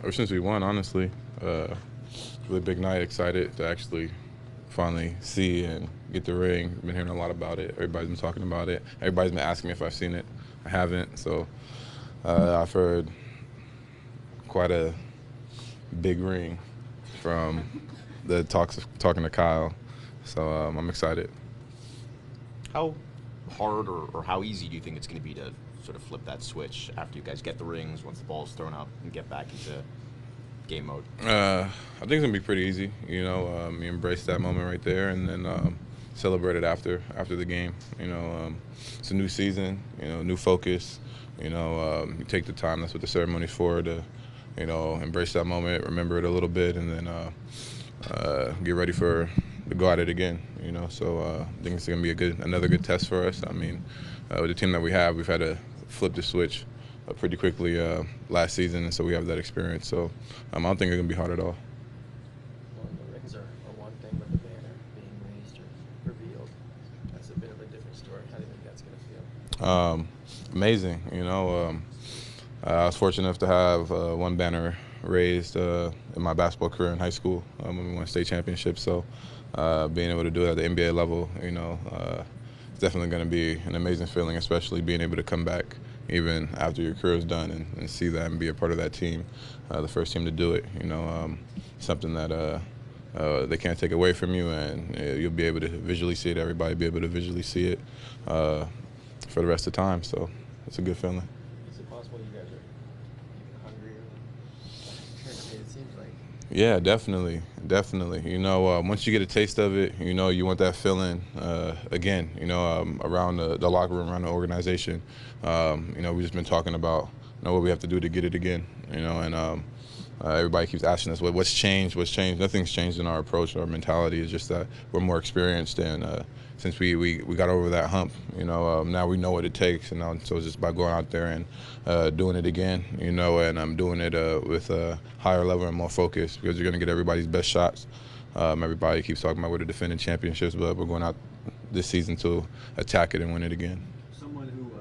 Ever since we won, honestly, really big night. Excited to actually finally see and get the ring. Been hearing a lot about it. Everybody's been talking about it. Everybody's been asking me if I've seen it. I haven't, so I've heard quite a big ring from the talking to Kyle. So I'm excited. How hard or how easy do you think it's going to be to sort of flip that switch after you guys get the rings, once the ball's thrown up, and get back into game mode? I think it's gonna be pretty easy. You embrace that moment right there, and then celebrate it after the game. It's a new season. New focus. You take the time. That's what the ceremony's for. To embrace that moment, remember it a little bit, and then get ready to go at it again. So I think it's gonna be another good test for us. I mean, with the team that we have, we've had to flip the switch pretty quickly last season, and so we have that experience. So I don't think it's gonna be hard at all. Well, the rings are one thing, but the banner being raised or revealed, that's a bit of a different story. How do you think that's going to feel? Amazing. I was fortunate enough to have one banner raised in my basketball career in high school when we won state championships. So being able to do it at the NBA level, it's definitely going to be an amazing feeling, especially being able to come back even after your career is done and see that and be a part of that team, the first team to do it. Something that they can't take away from you, and you'll be able to visually see it. Everybody be able to visually see it for the rest of the time. So it's a good feeling. Is it possible you guys are even hungrier than last year? It seems like. Yeah, definitely. Once you get a taste of it, you want that feeling again, around the locker room, around the organization. We've just been talking about, what we have to do to get it again, and everybody keeps asking us, what's changed? Nothing's changed in our approach, our mentality. It's just that we're more experienced, and since we got over that hump, now we know what it takes, and now so it's just by going out there and doing it again, and I'm doing it with a higher level and more focus, because you're going to get everybody's best shots. Everybody keeps talking about we're the defending championships, but we're going out this season to attack it and win it again. Someone who,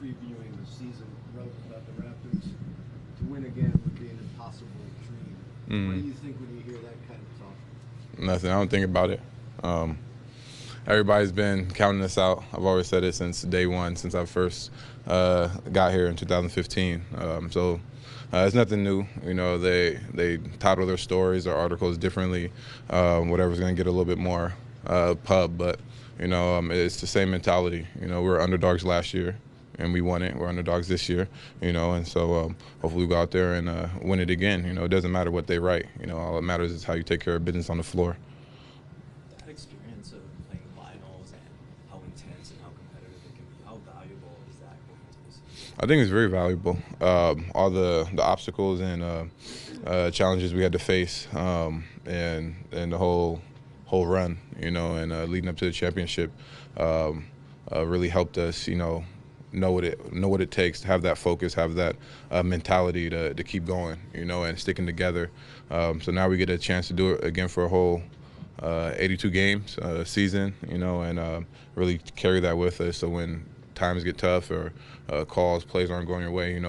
previewing the season, wrote about the Raptors, to win again would be an impossible dream. What do you think when you hear that kind of talk? Nothing. I don't think about it. Everybody's been counting us out. I've always said it since day one, since I first got here in 2015. So it's nothing new. They title their stories or articles differently. Whatever's going to get a little bit more pub, but it's the same mentality. We were underdogs last year, and we won it. We're underdogs this year, and so hopefully we go out there and win it again. It doesn't matter what they write. All that matters is how you take care of business on the floor. That experience of playing finals and how intense and how competitive it can be, how valuable is that going into this season? I think it's very valuable. All the obstacles and challenges we had to face, and the whole run, and leading up to the championship, really helped us, know what it takes to have that focus, have that mentality to keep going, and sticking together. So now we get a chance to do it again for a whole 82 games season, and really carry that with us. So when times get tough or plays aren't going your way,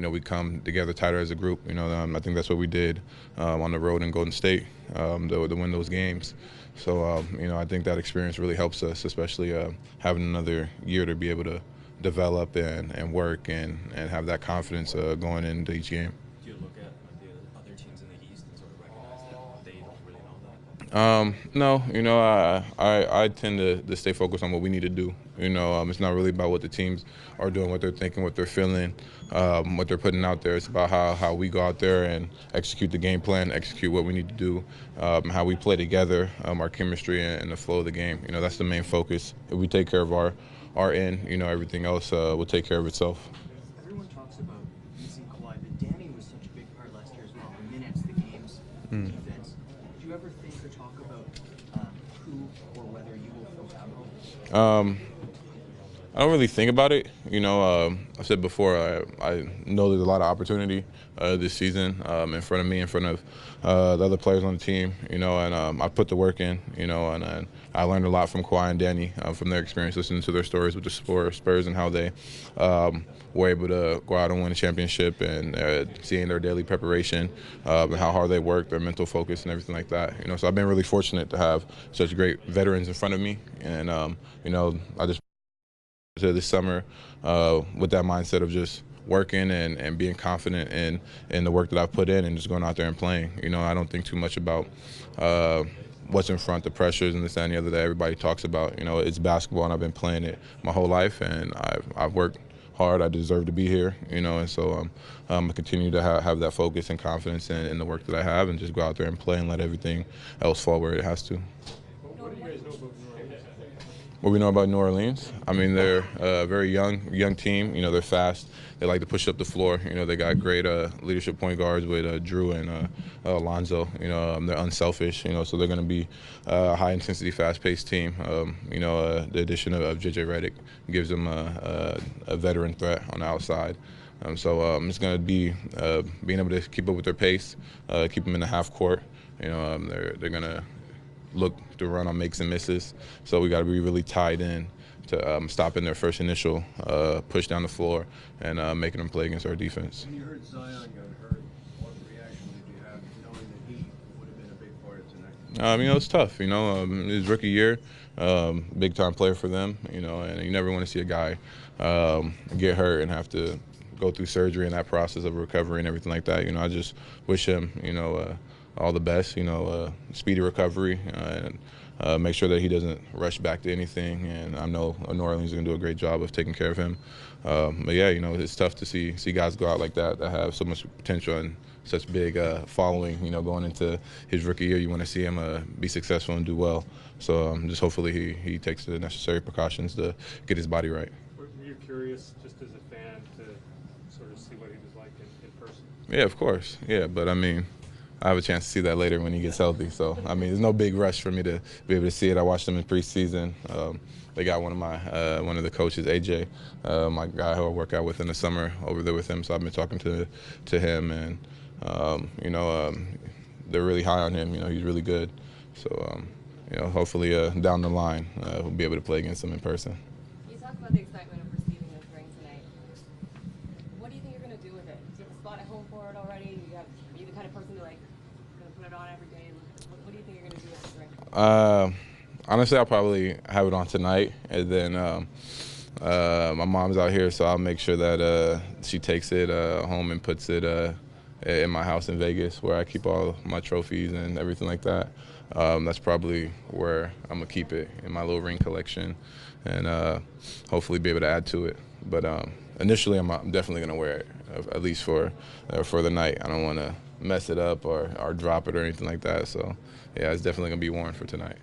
we come together tighter as a group. I think that's what we did on the road in Golden State to win those games. So I think that experience really helps us, especially having another year to be able to develop and work and have that confidence going into each game. Do you look at the other teams in the East and sort of recognize that they don't really know that? No, I tend to stay focused on what we need to do. It's not really about what the teams are doing, what they're thinking, what they're feeling, what they're putting out there. It's about how we go out there and execute the game plan, execute what we need to do, how we play together, our chemistry and the flow of the game. That's the main focus. If we take care of our end, everything else will take care of itself. Everyone talks about missing Kawhi, but Danny was such a big part last year as well. The minutes, the games, the defense. Did you ever think or talk about who or whether you will fill that role? I don't really think about it. I said before, I know there's a lot of opportunity this season in front of me, in front of the other players on the team, and I put the work in, and I learned a lot from Kawhi and Danny from their experience, listening to their stories with the Spurs and how they were able to go out and win a championship, and seeing their daily preparation and how hard they work, their mental focus and everything like that. So I've been really fortunate to have such great veterans in front of me, and I just to this summer with that mindset of just working and being confident in the work that I've put in and just going out there and playing. I don't think too much about what's in front, the pressures and this and the other that everybody talks about. It's basketball, and I've been playing it my whole life, and I've worked hard. I deserve to be here, and so I'm gonna continue to have that focus and confidence in the work that I have, and just go out there and play and let everything else fall where it has to. What do you guys know about New Orleans? What we know about New Orleans? I mean, they're a very young team. They're fast. They like to push up the floor. They got great leadership point guards with Drew and Alonzo. They're unselfish. So they're going to be a high-intensity, fast-paced team. The addition of J.J. Redick gives them a veteran threat on the outside. So it's going to be being able to keep up with their pace, keep them in the half court. They're going to look to run on makes and misses, so we got to be really tied in to stopping their first initial push down the floor and making them play against our defense. When you heard Zion got hurt, what reaction did you have, knowing that he would have been a big part of tonight? It's tough. His rookie year, big time player for them. And you never want to see a guy get hurt and have to go through surgery and that process of recovery and everything like that. I just wish him, all the best, speedy recovery, and make sure that he doesn't rush back to anything. And I know New Orleans is going to do a great job of taking care of him. But yeah, it's tough to see guys go out like that have so much potential and such big following. Going into his rookie year, you want to see him be successful and do well. So just hopefully he takes the necessary precautions to get his body right. Were you curious, just as a fan, to sort of see what he was like in person? Yeah, of course. Yeah, but I mean, I have a chance to see that later when he gets healthy. So, I mean, there's no big rush for me to be able to see it. I watched him in preseason. They got one of the coaches, AJ, my guy who I work out with in the summer, over there with him. So I've been talking to him, and they're really high on him. He's really good. So hopefully down the line we'll be able to play against him in person. You talked about the excitement of receiving this ring tonight. What do you think you're going to do with it? Do you have a spot at home for it already? Are you the kind of person to going to put it on every day? What do you think you're going to do with this ring? Honestly, I'll probably have it on tonight, and then my mom's out here, so I'll make sure that she takes it home and puts it in my house in Vegas, where I keep all my trophies and everything like that. That's probably where I'm gonna keep it, in my little ring collection, and hopefully be able to add to it. But initially, I'm definitely gonna wear it, at least for the night. I don't want to mess it up or drop it or anything like that. So yeah, it's definitely gonna be worn for tonight.